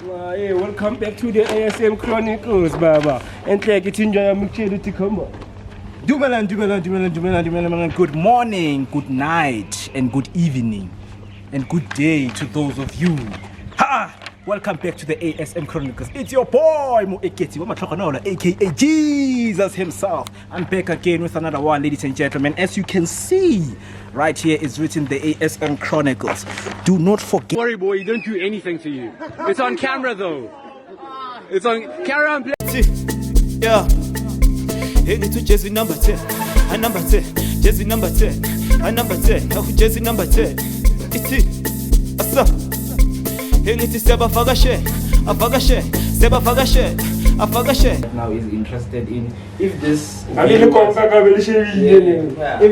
Hey, welcome back to the ASM Chronicles, Baba. And like it's enjoy Moeketsi Maimane. Dumelang. Good morning, good night, and good evening, and good day to those of you. Welcome back to the ASM Chronicles. It's your boy Moeketsi Maimane, aka Jesus himself. I'm back again with another one, ladies and gentlemen. As you can see, right here is written the ASM Chronicles. Do not forget. Don't worry, boy, you don't do anything to you. It's on camera though. It's on camera and play. Yeah. Hey, to Jesse number 10. A number 10. Jesse number 10. A number 10. Now Jesse number 10. It's it. Asa. Hey, to Seba Fagashe. A Fagashe. Seba Fagashe. A Fagashe. Now is interested in if this If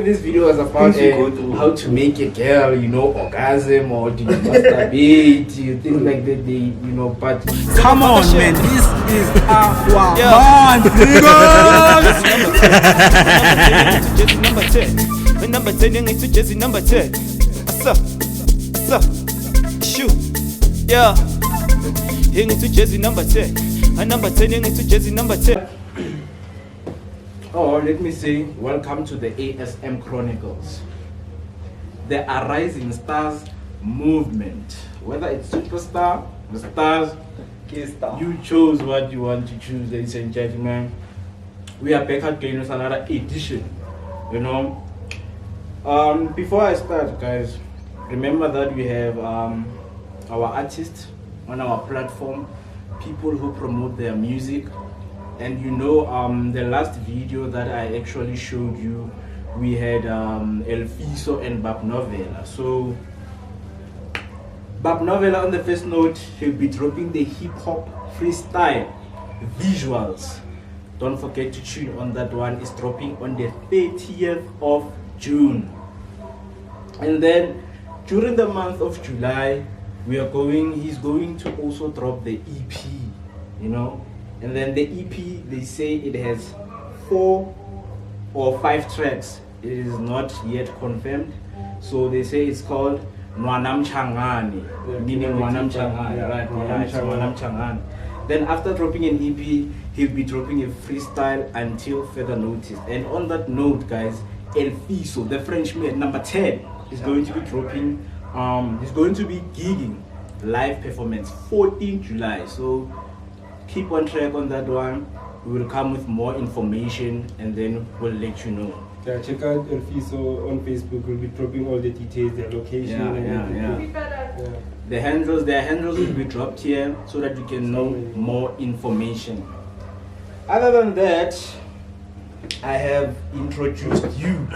this video is about how to make a girl, orgasm or do you masturbate, things like that, but come on, man, this is our number 10. Number 10, to Jesse number 10. Asa. Shoot. Yeah. To Jesse number 10. A number 10, to Jesse number 10. Oh, let me say, welcome to the ASM Chronicles. The Arising Stars movement. Whether it's superstar, the stars, K-star, you chose what you want to choose, ladies and gentlemen. We are back again with another edition. Before I start, guys, remember that we have our artists on our platform, people who promote their music. And the last video that I actually showed you, we had El Fiso and Bab Novella. So Bab Novella, on the first note, he'll be dropping the hip-hop freestyle visuals. Don't forget to tune on that one. It's dropping on the 30th of June. And then during the month of July, he's going to also drop the EP, And then the EP, they say it has 4 or 5 tracks. It is not yet confirmed. So they say it's called Nwanam Changani, meaning Nwanam Changani, right? Nwanam Changani. Then after dropping an EP, he'll be dropping a freestyle until further notice. And on that note, guys, El Fiso, the Frenchman, number 10, is going to be dropping, he's going to be gigging live performance 14 July. So keep on track on that one. We will come with more information and then we'll let you know. Yeah, check out El Fiso on Facebook. We'll be dropping all the details, their location and everything. Yeah. Their handles will be dropped here so that you can know more information. Other than that, I have introduced you.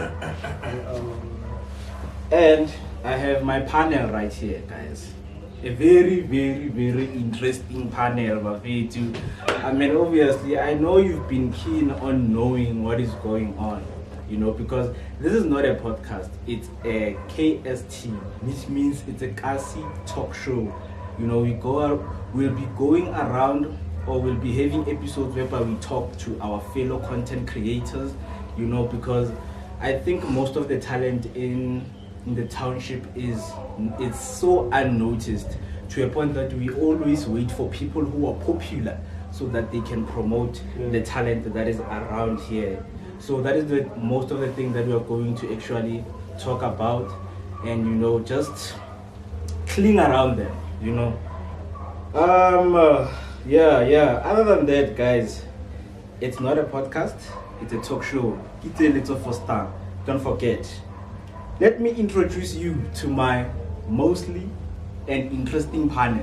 And I have my panel right here, guys. A very, very, very interesting panel, Bafetu. I mean, obviously, I know you've been keen on knowing what is going on, because this is not a podcast, it's a KST, which means it's a Kasi talk show. We'll be going around, or we'll be having episodes whereby we talk to our fellow content creators, because I think most of the talent in the township it's so unnoticed, to a point that we always wait for people who are popular so that they can promote the talent that is around here. So that is most of the things that we are going to actually talk about, and just cling around them. Other than that, guys, it's not a podcast, it's a talk show. It's a little for star. Don't forget. Let me introduce you to my mostly and interesting panel.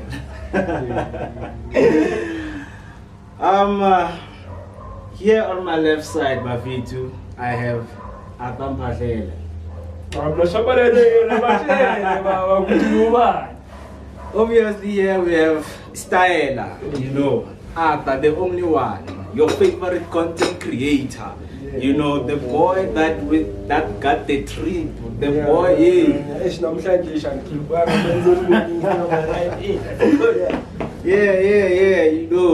Here on my left side, Bafetu, I have Atam Patel. Obviously, here we have Styler, Ata, the only one, your favorite content creator. The boy that got the trip, the boy,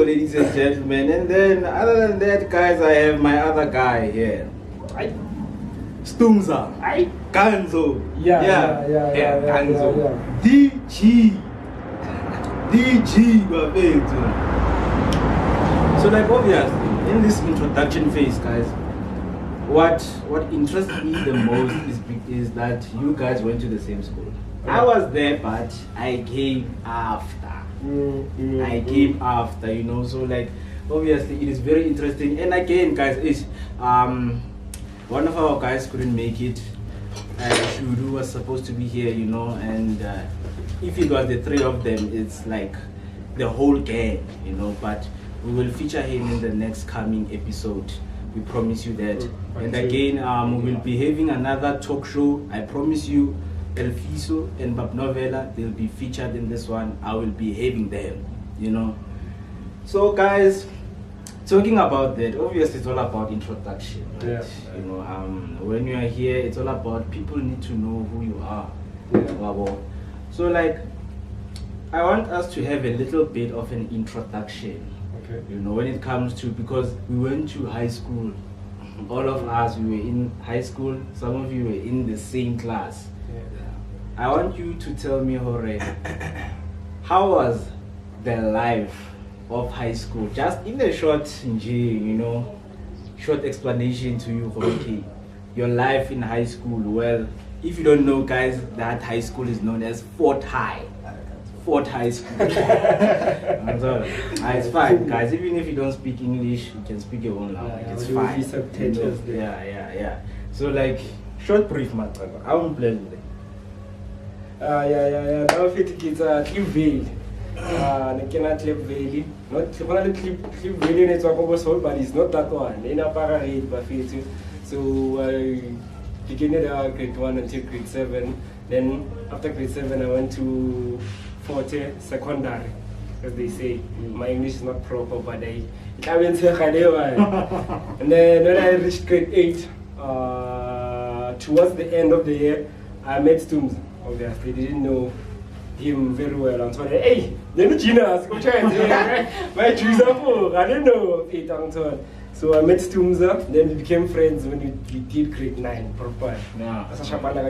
ladies and gentlemen. And then, other than that, guys, I have my other guy here, Stumza, Ganso, Ganso, DG. DG, so like obviously in this introduction phase, guys, what interests me the most is that you guys went to the same school. I was there, but I came after. I came after, you know. So like obviously it is very interesting. And again, guys, is one of our guys couldn't make it. Shuru was supposed to be here, you know, and if it was the three of them, it's like the whole gang, you know. But we will feature him in the next coming episode. We promise you that. And again, we will be having another talk show. I promise you, El Fiso and Bab Novella, they'll be featured in this one. I will be having them, you know. So guys, talking about that, obviously it's all about introduction, right? Yeah. You know, when you are here, it's all about people need to know who you are. Yeah. So like, I want us to have a little bit of an introduction. Okay. You know, when it comes to, because we went to high school, all of us, we were in high school, some of you were in the same class. Yeah. I want you to tell me, Hore, how was the life of high school? Just in a short, you know, short explanation to you, okay, your life in high school. Well, if you don't know, guys, that high school is known as Forte High School. It's fine, guys. Even if you don't speak English, you can speak your own language. It's fine. You know? Yeah. So like, short brief, man. I won't play with it. Yeah. Now fit kids Clip Valley. Cannot Clip Valley. Not Clip Valley in its whole, but it's not that one. In a parade, but fit. So I began grade 1 until grade 7. Then after grade 7, I went to Forte Secondary, as they say. My English is not proper, but I can't say And then when I reached grade 8, towards the end of the year, I met Stums. Obviously, didn't know him very well. And so, hey, then Gina, go try and my choose up. I didn't know it and so on. So I met Stumza, then we became friends when we did grade 9 proper. Yeah. As a Shabana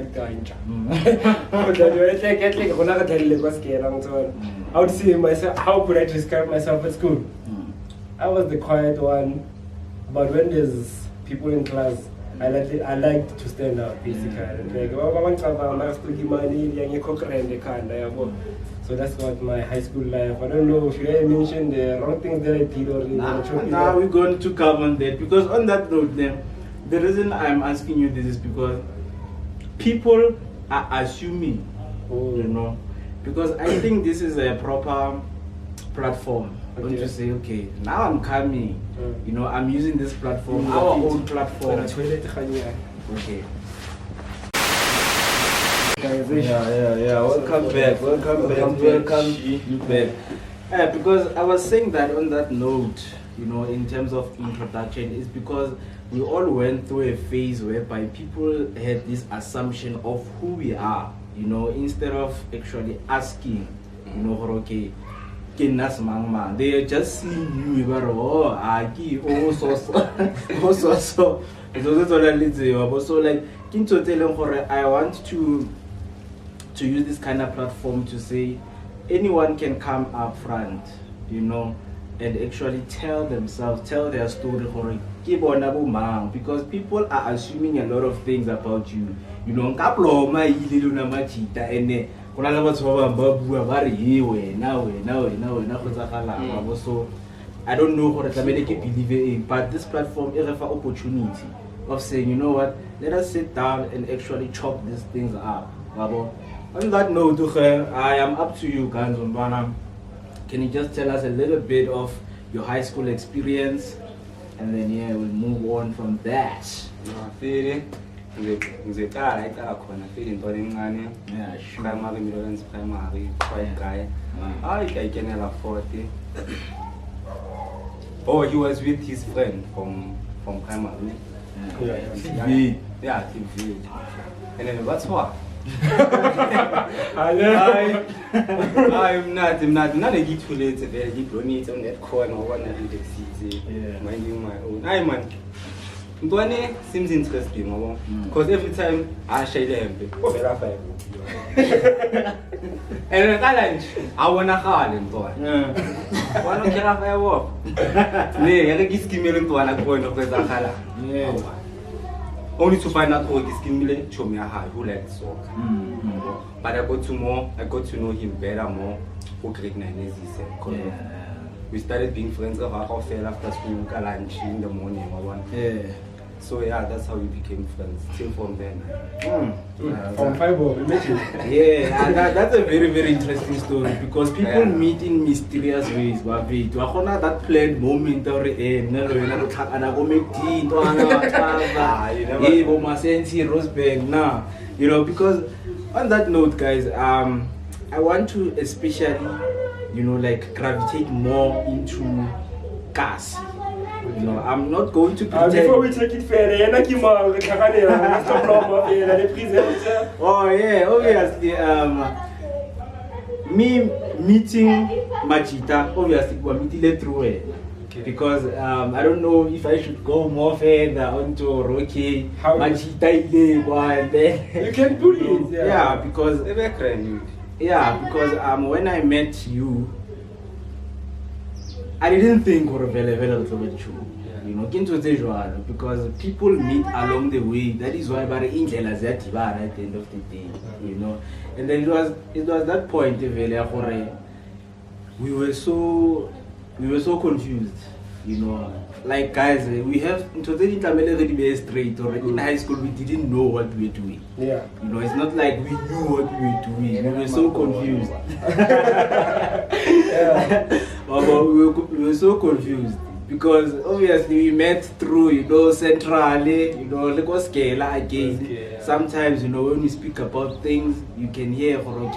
I would say myself, how could I describe myself at school? I was the quiet one, but when there's people in class, I like to stand out basically. So that's what my high school life. I don't know, should I mention the wrong things that I did or Now we're going to come on that, because on that note, then the reason I'm asking you this is because people are assuming, you know, because I think this is a proper platform. Okay. To say, okay, now I'm coming, you know, I'm using this platform, our own platform. Okay. Yeah. Welcome back. Because I was saying that on that note, you know, in terms of introduction, is because we all went through a phase whereby people had this assumption of who we are, you know, instead of actually asking, you know, okay, they are just seeing you, so like, I want to use this kind of platform to say anyone can come up front, you know, and actually tell their story, because people are assuming a lot of things about you, you know. So I don't know what I believe in, but this platform is an opportunity of saying, you know what, let us sit down and actually chop these things up. On that note, I am up to you, guys. Can you just tell us a little bit of your high school experience, and then we'll move on from that. Yeah, sure. Primary, quite guy. I can have 40. Oh, he was with his friend from primary. Yeah, TV. And then what's what? I'm not a git too late, very deep on it on that corner, one of the city, minding my own. Ntwane seems interesting, because every time I share them, and I wanna call him. One of the firework. Nay, I guess Kimil to an point of the Zakala. Only to find out who is Kimile, show me a high who likes soccer. But I got to know him better more. Who great nine we started being friends of our fell after school, lunch in the morning. So yeah, that's how we became friends. Till from then. From fiber, we met you. Yeah, and that's a very, very interesting story because people meet in mysterious ways. That planned moment or you know, because on that note, guys, I want to especially, you know, like gravitate more into cars. You know, I'm not going to pretend. Before we take it further, oh yeah, obviously, me meeting Machita, obviously, we're meeting it through it. Because I don't know if I should go more further onto Rocky, Machita, and then you can do it. Yeah, because when I met you, I didn't think we were very true. You know, because people meet along the way. That is why at the end of the day, you know. And then it was that point we were so confused, you know. Like guys, we have straight or in high school we didn't know what we were doing. Yeah. You know, it's not like we knew what we were doing. We were so confused. We were so confused. Because obviously we met through, you know, centrally, you know, like scale again. Sometimes, you know, when we speak about things, you can hear, we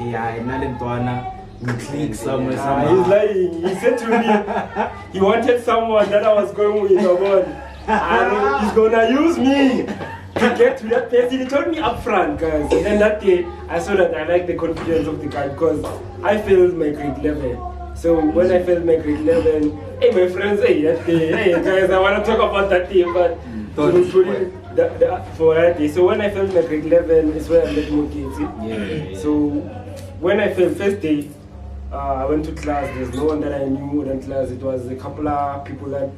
click somewhere. He's lying. He said to me, he wanted someone that I was going with, and he's gonna use me to get to that person. He told me up front, guys. And then that day, I saw that I like the confidence of the guy because I failed my grade 11. So when I failed my grade 11, hey my friends, hey guys, I want to talk about that day, but for that day. So when I failed my grade 11, is where I met Moeketsi. So when I failed first day, I went to class. There's no one that I knew in class. It was a couple of people that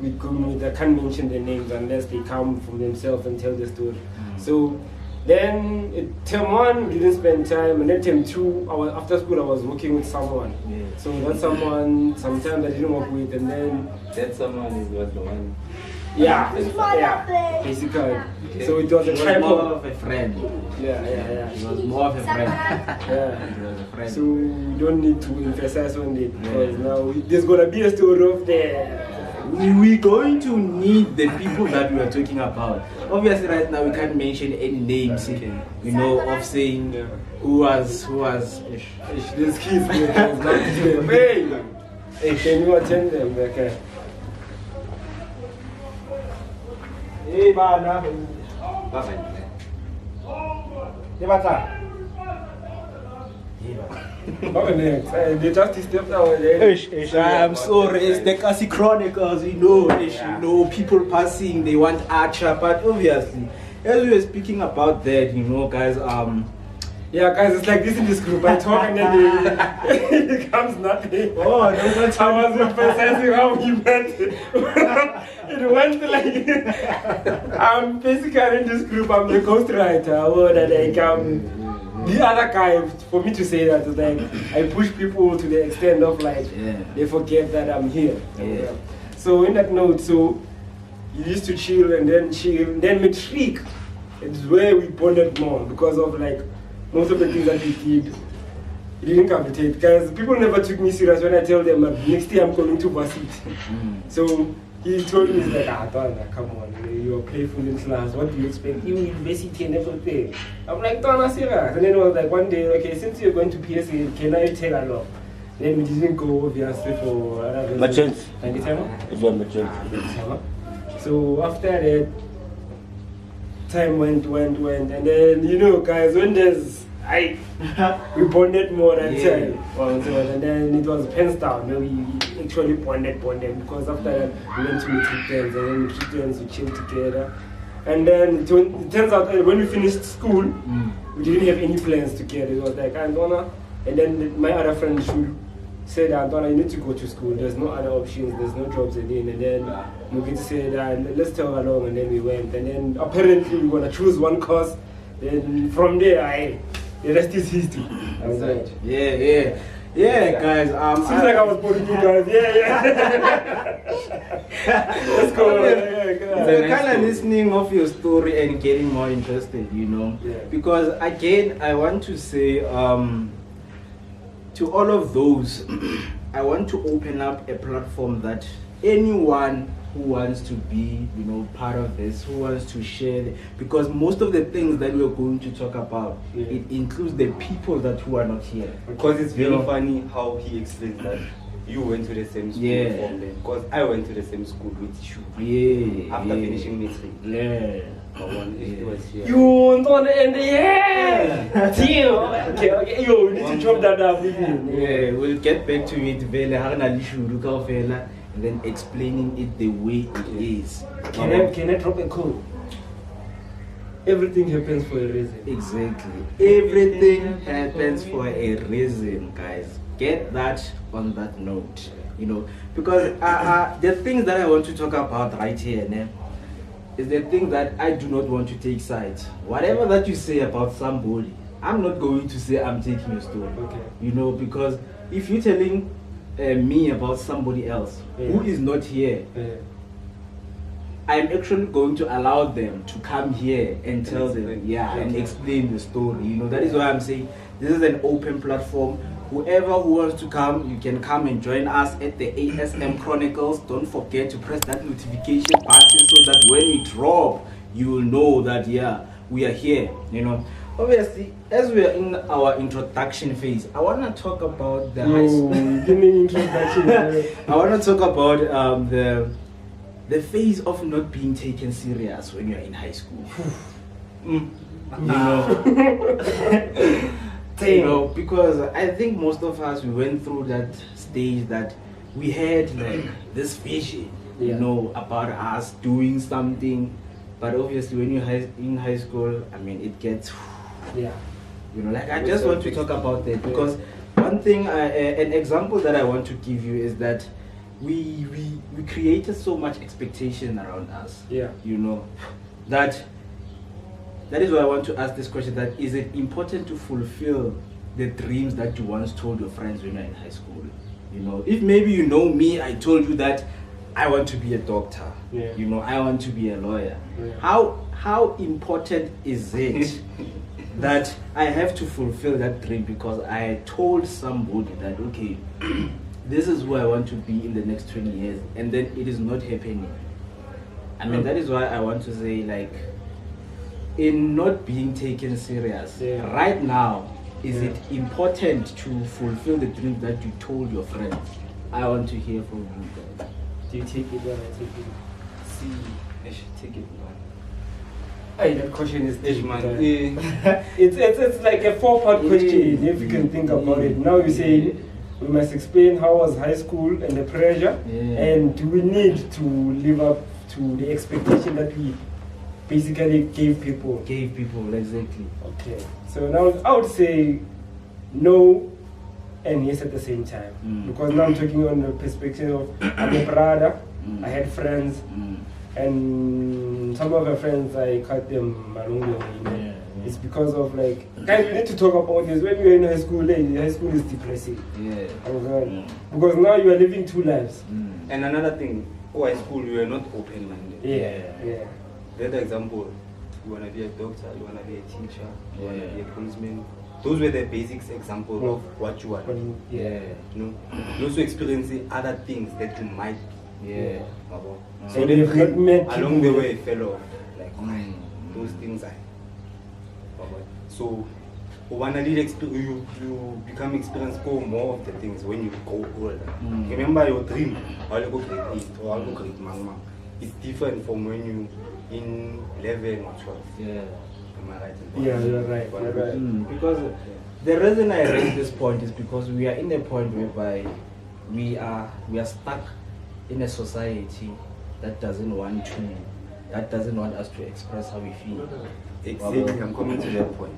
we couldn't meet. I can't mention their names unless they come from themselves and tell the story. So then term 1 we didn't spend time, and then term 2 after school I was working with someone. So that someone sometimes I didn't work with, and then that someone was the one. Yeah, basically. Okay. So it was a type more of a friend. Yeah. It was more of a friend. Yeah. It was a friend. So we don't need to emphasize on it because now there's gonna be a story of the. We're going to need the people that we are talking about. Obviously, right now we can't mention any names, you know, of saying who was. These kids, hey, can you attend them? Okay. Hey, Bana. They just stepped out there. I'm sorry, it's the ASM Chronicles, you know, people passing, they want Archer, but obviously, as we were speaking about that, you know, guys, yeah, guys, it's like this in this group. I talk and then it becomes nothing. Oh, no, that's I was emphasizing how we met. It went like I'm basically in this group. I'm the ghostwriter. The other guy, for me to say that is like I push people to the extent of like they forget that I'm here. So in that note, so you used to chill and then matric. It's where we bonded more because of like. Most of the things that we did, it didn't capitate. Guys, people never took me serious when I tell them next year I'm going to varsity. So he told me, he's like, Donna, come on, you're playful in class, what do you expect? You university and everything. I'm like, Donna, serious. And then I was like, one day, okay, since you're going to PSA, can I take along? Then we didn't go, obviously, for another merchant. It was merchant. So after that, time went, and then, you know, guys, when there's we bonded more that Yeah. time. And then it was pens down. We actually bonded because after that we went to meet weekends, and then weekends we chilled together. And then it turns out when we finished school, we didn't have any plans together. It was like Antona, and then my other friend Shulu said, Antona, you need to go to school. There's no other options. There's no jobs again. And then Moeketsi said, let's tag along. And then we went. And then apparently we were gonna choose one course. Then from there, the rest is history. Yeah, guys. Seems like I was putting you guys. Let's go. So kind of listening of your story and getting more interested, you know. Yeah. Because again, I want to say to all of those, I want to open up a platform that anyone who wants to be, you know, part of this, who wants to share, because most of the things that we're going to talk about, it includes the people that who are not here. Because it's very funny how he explains that you went to the same school from them. Because I went to the same school with you. Yeah. After finishing meeting. Yeah. He was here. You don't end Deal. Okay. Yo, we need to chop that up with you. Yeah, we'll get back to it very and then explaining it the way it is. Can I drop a code? Everything happens for a reason. Exactly. Everything happens for a reason, guys. Get that on that note, you know, because the things that I want to talk about right here is the thing that I do not want to take sides. Whatever that you say about somebody, I'm not going to say I'm taking your story. Okay. You know, because if you're telling me about somebody else who is not here, I'm actually going to allow them to come here and tell them, and explain the story. You know, that is why I'm saying this is an open platform. Whoever who wants to come, you can come and join us at the ASM Chronicles. Don't forget to press that notification button so that when we drop, you will know that we are here. You know, obviously, as we are in our introduction phase, I want to talk about the high school. Give me introduction. I want to talk about the phase of not being taken serious when you're in high school. You know, because I think most of us, we went through that stage that we had like this vision, you know, about us doing something. But obviously when you're in high school, I mean, it gets, you know, like I just want to talk about that because one thing, an example that I want to give you is that we created so much expectation around us, you know, that is why I want to ask this question, that is it important to fulfill the dreams that you once told your friends when you were in high school? You know, if maybe you know me, I told you that I want to be a doctor, you know, I want to be a lawyer. How important is it that I have to fulfill that dream because I told somebody that, okay, this is who I want to be in the next 20 years, and then it is not happening? I mean, that is why I want to say, like, in not being taken serious right now, is it important to fulfill the dreams that you told your friends? I want to hear from you guys. Do you take it or I take it? See, I should take it, man. Hey, that question is deep, man. It's like a 4-part question if you can think about it. Now you say we must explain how was high school and the pressure, and do we need to live up to the expectation that we basically gave people, exactly. Okay, so now I would say no and yes at the same time, because now I'm talking on the perspective of I'm a brother, I had friends, and some of my friends I cut them along the way. It's because of like, guys, we need to talk about this. When you're in high school is depressing. Because now you are living 2 lives. And another thing, high school, you are not open-minded. The other example, you want to be a doctor, you want to be a teacher, you want to be a policeman. Those were the basics example of what you want. You know, you also experiencing other things that you might be. So then along the way, fell off. Like, those things are. So, you become experience more of the things when you go older. Remember your dream, I'll go grade 8 or I'll go grade 9. It's different from when you in 11 or 12. I right? Yeah, you're right. You're right. Because the reason I raise this point is because we are in a point whereby we are stuck in a society that doesn't want us to express how we feel. Exactly, I'm coming to that point.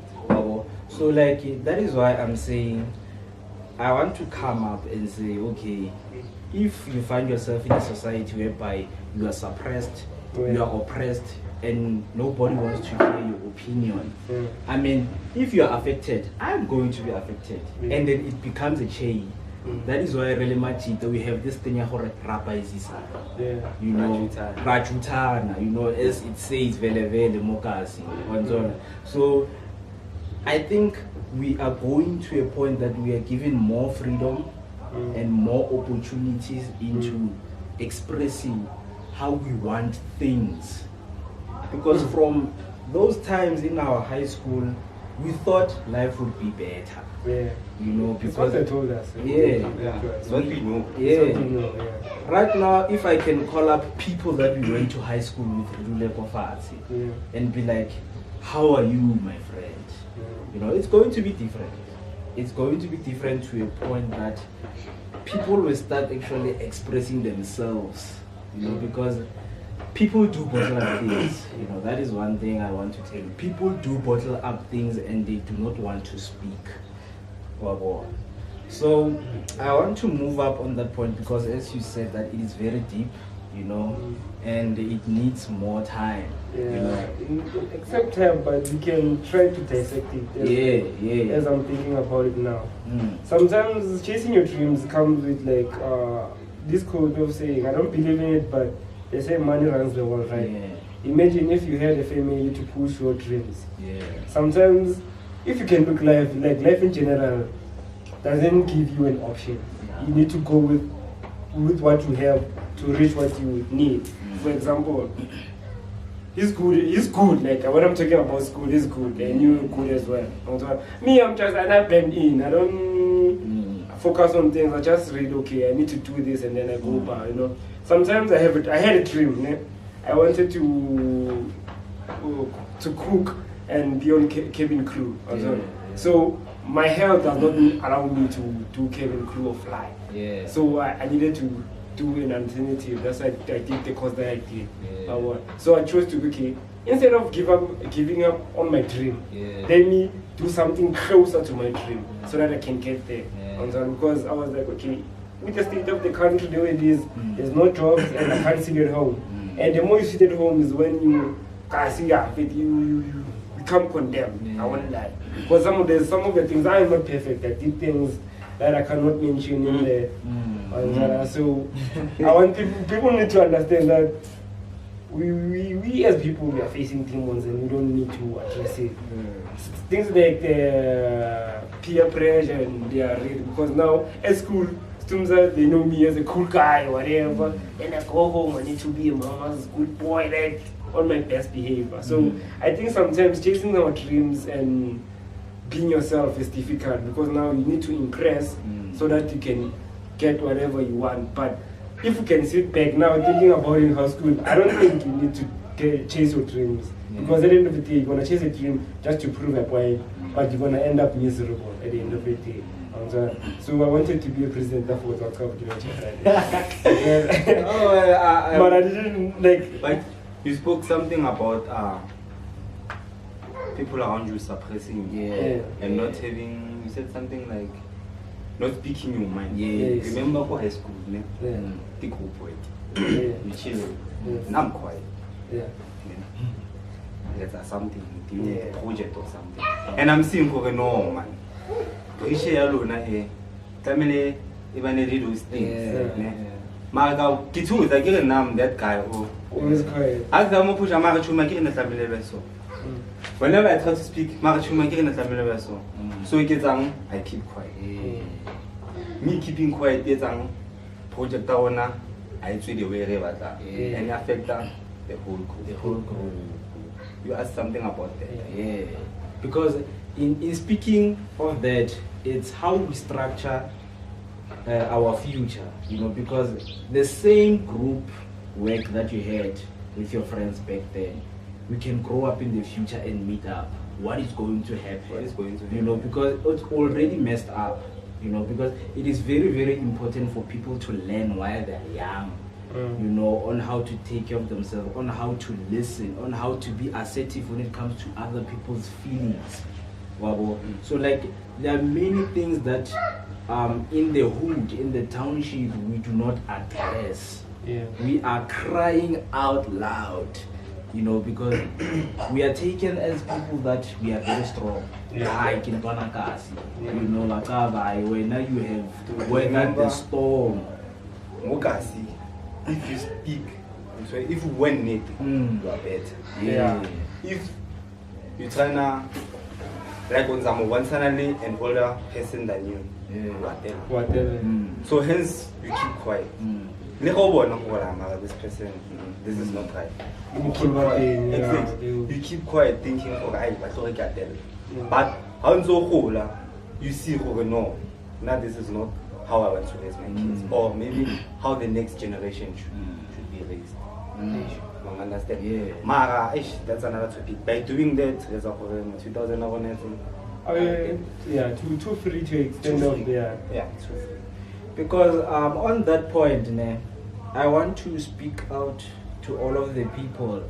So like that is why I'm saying I want to come up and say, okay, if you find yourself in a society whereby you are suppressed, you are oppressed, and nobody wants to hear your opinion. I mean, if you are affected, I'm going to be affected, and then it becomes a chain. That is why really much that we have this thing called rapaizisa. You know, rajutana. You know, as it says, vele vele mokasi. So I think we are going to a point that we are given more freedom and more opportunities into expressing how we want things. Because from those times in our high school, we thought life would be better. You know, because it's what they told us. It's what we know. Right now, if I can call up people that we went to high school with Rule Kofati and be like, how are you, my friend? You know, it's going to be different. It's going to be different to a point that people will start actually expressing themselves. You know, because people do bottle up things. You know, that is one thing I want to tell you. People do bottle up things and they do not want to speak. So I want to move up on that point because, as you said, that it is very deep, you know, and it needs more time. You know. Except time, but we can try to dissect it. As I'm thinking about it now. Sometimes chasing your dreams comes with like this quote of saying, I don't believe in it, but they say money runs the world, right? Imagine if you had a family to push your dreams. Sometimes, if you can look life in general doesn't give you an option. You need to go with what you have to reach what you need. For example, he's good. Like when I'm talking about school, he's good, and you're good as well. Me, I'm just I blend in. I don't focus on things. I just read. Okay, I need to do this, and then I go back. You know. Sometimes I had a dream. I wanted to cook and be on cabin crew. So my health does not allow me to do cabin crew or fly. So I needed to do an alternative. That's why I did the course that I did. So I chose to instead of giving up on my dream, let me do something closer to my dream so that I can get there. Because I was like, okay, with the state of the country the way it is, there's no jobs and I can't sit at home. And the more you sit at home is when you become condemned. I won't lie. Because some of the things I am not perfect. I did things that I cannot mention in there. So I want people need to understand that we as people, we are facing demons and we don't need to address it. Things like the peer pressure and they are real, because now at school they know me as a cool guy or whatever, and I go home, I need to be a mama's good boy, like on my best behavior. So I think sometimes chasing our dreams and being yourself is difficult, because now you need to impress so that you can get whatever you want. But if you can sit back now thinking about in high school, I don't think you need to chase your dreams, because at the end of the day, you're going to chase a dream just to prove a point, but you're going to end up miserable at the end of the day. So I wanted to be a president of what World Cup, but I didn't like. But you spoke something about people around you suppressing and not having. You said something like not speaking your mind. Remember for high school, the group weight. You chill. And I'm quiet. That's something, project or something. And I'm seeing for no man. We share alone here. Family, even those things. Marga, Kitu, I get a name that guy who always quiet. As the more push a Marichuma in the family vessel. Whenever I try to speak, Marichuma in the family vessel. So he gets on, I keep quiet. Me keeping quiet, gets on project owner, I treat the way that and affect the whole group. You asked something about that. Because in speaking of that, it's how we structure our future, you know, because the same group work that you had with your friends back then, we can grow up in the future and meet up. what is going to happen. What is going to You know, because it's already messed up. You know, because it is very, very important for people to learn while they're young. You know, on how to take care of themselves, on how to listen, on how to be assertive when it comes to other people's feelings. Wabo. So like there are many things that in the hood, in the township, we do not address. Yeah. We are crying out loud, you know, because we are taken as people that we are very strong. I can you know, like when you have weathered the storm. Moeketsi, if you speak, so if you win it, you are better. Yeah. If you try now, like when someone one suddenly an older person than you, Whatever. so hence you keep quiet. This person, this is not right. You keep quiet. Exactly. You keep quiet thinking, okay, but you see, no, now this is not how I want to raise my kids, or maybe how the next generation should be raised. You understand? Yeah. Mara, that's another topic. By doing that, there's a 2000 yeah, too free to extend of their. Yeah, too free. Because on that point, I want to speak out to all of the people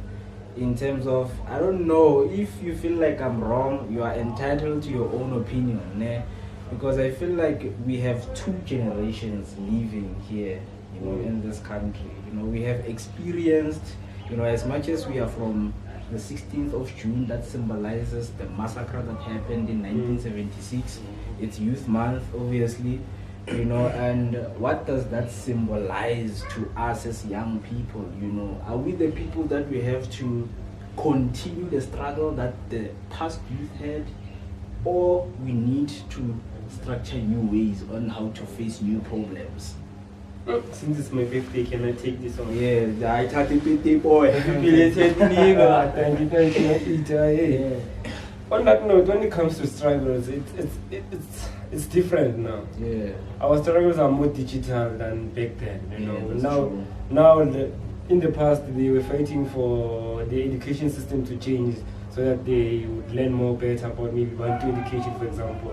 in terms of, I don't know, if you feel like I'm wrong, you are entitled to your own opinion. Because I feel like we have two generations living here, you know, in this country. You know, we have experienced, you know, as much as we are from the 16th of June, that symbolizes the massacre that happened in 1976. It's Youth Month, obviously, you know, and what does that symbolize to us as young people? You know, are we the people that we have to continue the struggle that the past youth had, or we need to structure new ways on how to face new problems? Since it's my birthday, can I take this one? Yeah, I thought it boy. On that note, when it comes to struggles, it's different now. Yeah. Our struggles are more digital than back then. You know, that's now, true. In the past, they were fighting for the education system to change so that they would learn more better about maybe Bantu education, for example.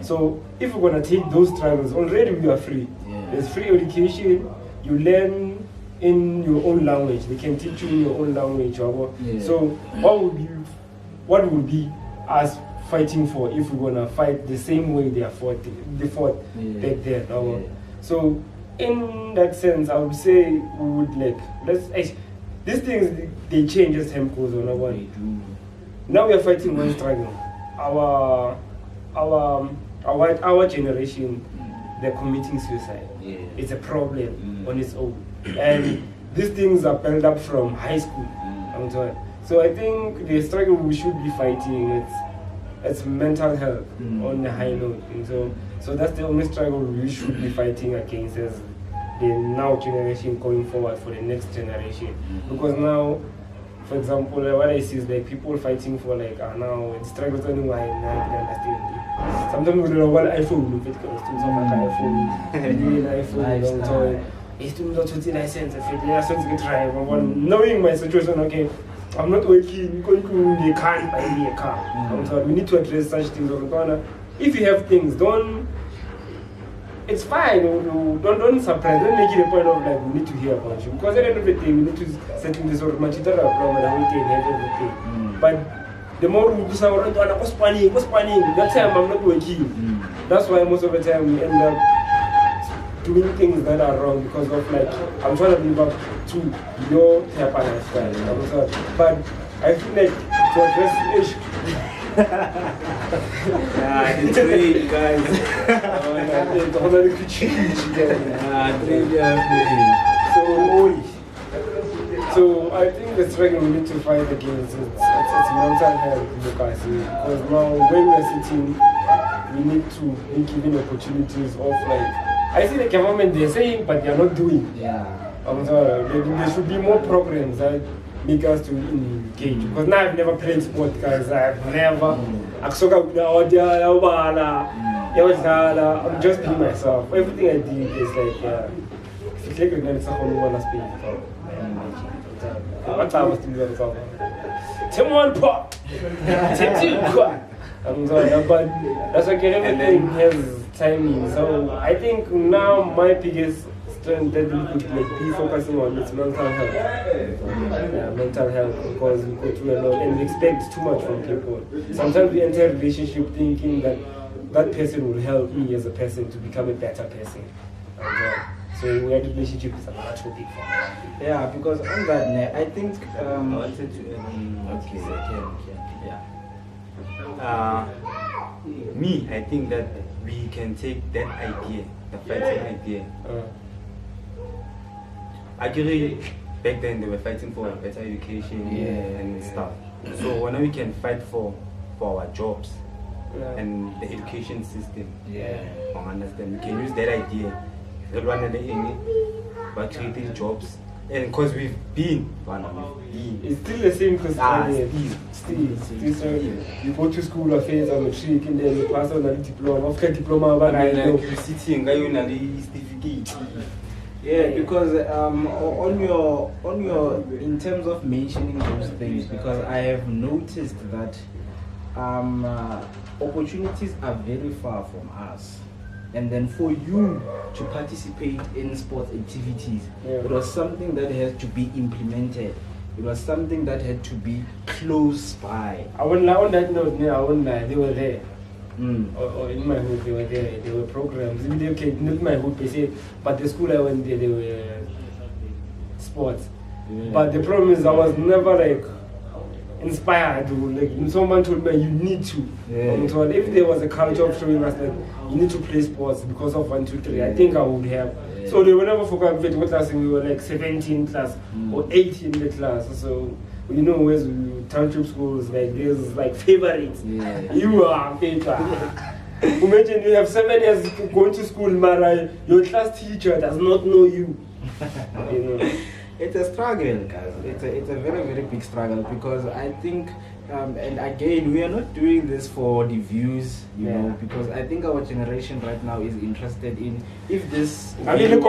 So if we're gonna take those struggles, already we are free. There's free education. You learn in your own language. They can teach you in your own language. So what would be us fighting for if we're gonna fight the same way they fought back then? So in that sense, I would say we would these things, they change as time goes on. Now we are fighting one struggle. Our generation, they're committing suicide. It's a problem on its own, and these things are built up from high school. So I think the struggle we should be fighting, it's mental health on the high note. And so that's the only struggle we should be fighting against as the now generation going forward for the next generation. Because now, for example, what I see is like people fighting for now the struggles only I understand. Sometimes we don't know what iPhone if it comes to iPhone. It's not license, get drive. Knowing my situation, okay, I'm not working, they can't buy me a car. We need to address such things. If you have things, it's fine. Don't surprise. Don't make it a point of we need to hear about you. Because at the end of the day, we need to settle this sort of material problem and everything. But the more we do something, what's planning? That time I'm not working. That's why most of the time we end up doing things that are wrong because of I'm trying to live up to your type of lifestyle. But I feel like to address the issue. It's great, guys. So I think the struggle we need to fight against it's mental health, because now when we're sitting, we need to be given opportunities of I see the government, they're saying, but they're not doing. There should be more programs that make us to engage. Because now I've never played sport, guys. I've never. I'm just being myself. Everything I did is if you take a glance, I don't want to speak. What time was the Tim one pop? But that's okay, everything has timing. So I think now my biggest strength that we could like be focusing on is mental health. Yeah, mental health, because we go through a lot and we expect too much from people. Sometimes we enter a relationship thinking that that person will help me as a person to become a better person. So we had a relationship is a much more big for me. Yeah, because on that, I think I wanted to me, I think that we can take that idea, the fighting idea. Actually, back then they were fighting for better education and stuff. So when we can fight for our jobs and the education system, understand, we can use that idea. But creating jobs, and because we've been, it's still the same because still you go to school or phase on the trick and then you pass on a diploma. After diploma, but I know you sitting, you certificate. Yeah, because on your in terms of mentioning those things, because I have noticed that opportunities are very far from us. And then for you to participate in sports activities, it was something that had to be implemented. It was something that had to be close by. I wouldn't lie on that note, I wouldn't lie. They were there. Or in my hood, they were there. There were programs. Even okay, not my hood, they said, but the school I went there, they were sports. But the problem is, I was never like inspired. Like someone told me you need to. So if there was a culture of showing us that you need to play sports because of 1, 2, 3, I think I would have. So they were never focused with what class we were like 17 class or 18 in the class. So you know, where's township schools, like there's like favorites. You are favorite. Imagine you have 7 years going to school, Mara, your class teacher does not know you. You know. It's a struggle, guys. It's a very, very big struggle, because I think, and again, we are not doing this for the views, you know, because I think our generation right now is interested in if this video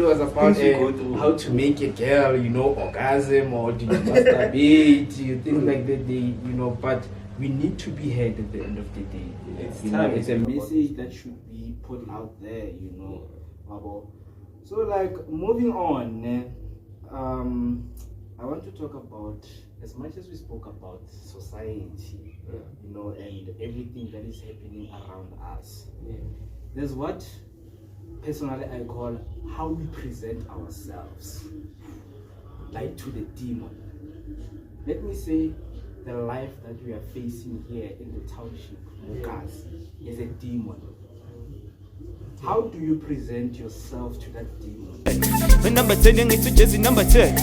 was about how to make a girl, you know, orgasm, or do you masturbate, you think like that, you know, but we need to be heard at the end of the day. It's a message that should be put out there, you know, about. So, like, moving on, I want to talk about, as much as we spoke about society, you know, and everything that is happening around us, there's what personally I call how we present ourselves, like to the demon. Let me say the life that we are facing here in the township, Moeketsi, is a demon. How do you present yourself to that demon? When number 10, it's Jesse number 10.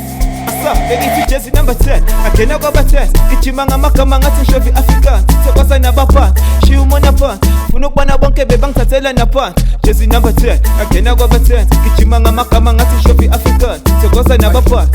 Asa, it's Jesse number 10. I cannot go back 10. Kichimanga makamanga shovi Africa. Sokosa na bapa, shi umona pa. Funukwana bonke bebang tatela na pa. Jesse number 10. I cannot go back 10. Kichimanga makamanga shovi Africa. Sokosa na bapa.